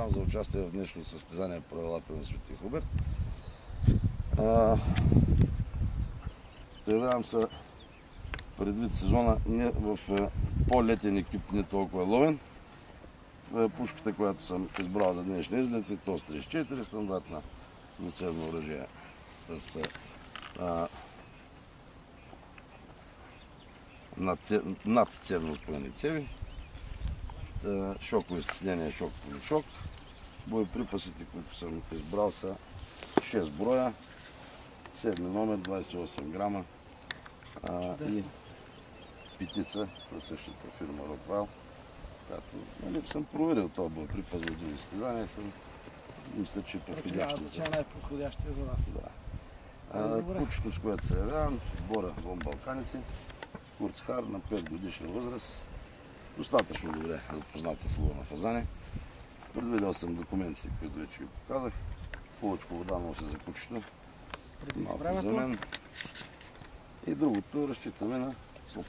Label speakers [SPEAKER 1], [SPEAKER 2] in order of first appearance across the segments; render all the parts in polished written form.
[SPEAKER 1] поздравявам за участие в днешно състезание по правилата на Свети Хуберт. Явявам се предвид сезона не в по-летен екип, не толкова ловен. Пушката, която съм избрал за днешния излет е ТОС 34, стандартна двуцевно оръжие с надцевно споени цеви. Шоково изцеснение, шок по шок. Боеприпасите, които съм избрал, са 6 броя, 7 номер, 28 грама и питица на същата фирма Роквал, която съм проверил този боеприпас в други състезания. Мисля, че е подходящи за вас.
[SPEAKER 2] Най-подходящия за вас.
[SPEAKER 1] Кучето, с което се явявам, бора Вон Балканици, курцхар на 5 годишна възраст. Достатъчно добре запозната с лова на фазани. Предвидел съм документите, които вече ви показах. Повечко вода нося за кучето. Малко за мен. И другото разчитаме на слух.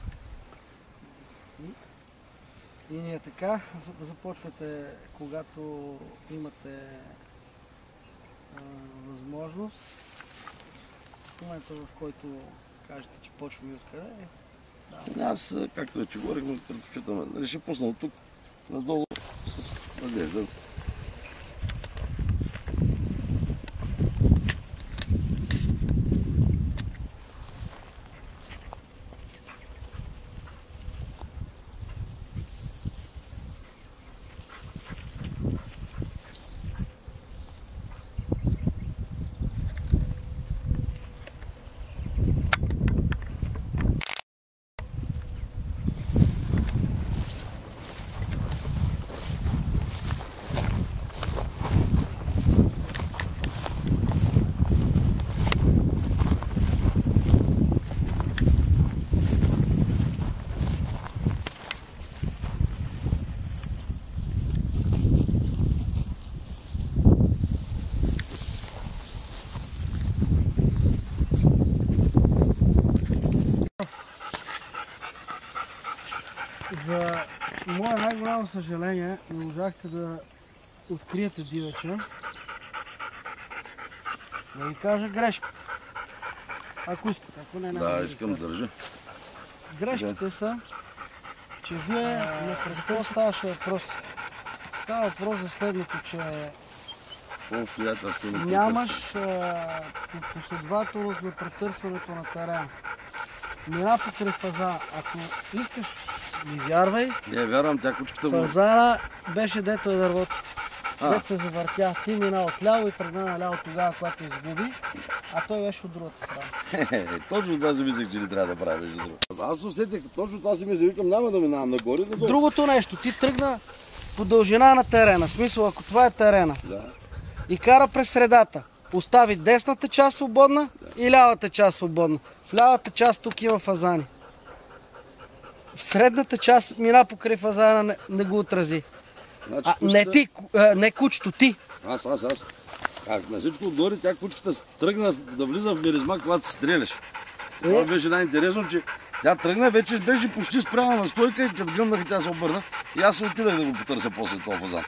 [SPEAKER 2] И ние така започвате, когато имате възможност. В момента, в който кажете, че почва и откъде.
[SPEAKER 1] Аз, както вече говорихме, предпочитам. Ще пусна от тук надолу с надежда.
[SPEAKER 2] За мое най-голямо съжаление, не можахте да откриете дивеча. Да ви кажа грешка. Ако искате, ако не,
[SPEAKER 1] да, искам да държа.
[SPEAKER 2] Грешките са, че вие за какво ставаше въпрос? Става въпрос за следното, че нямаш последователност на претърсването на терена. Мина покрай фазана. Ако искаш, ми вярвай.
[SPEAKER 1] Не, вярвам, тя кучката му.
[SPEAKER 2] Фазана беше дето е дървото. Дето се завъртя. Ти мина отляво и тръгна наляво тогава, когато изгуби, а той беше от другата страна.
[SPEAKER 1] Точно това си мислех, че не трябва да правиш. Аз усетих, точно това си мисля, викам, няма да минавам нагоре.
[SPEAKER 2] Другото нещо, ти тръгна по дължина на терена. В смисъл, ако това е терена.
[SPEAKER 1] Да.
[SPEAKER 2] И кара през средата. Остави десната част свободна и лявата част свободна. В лявата част тук има фазани. В средната част мина покрай фазана, не го отрази.
[SPEAKER 1] Значи,
[SPEAKER 2] не ти, не кучето, ти.
[SPEAKER 1] Аз. На всичко отгоре тя кучката тръгна да влиза в миризма, когато се стреляш. Това беше най-интересно, че тя тръгна, вече беше почти спряла на стойка и като гъмнах и тя се обърна. И аз се отидах да го потърся после този фазан.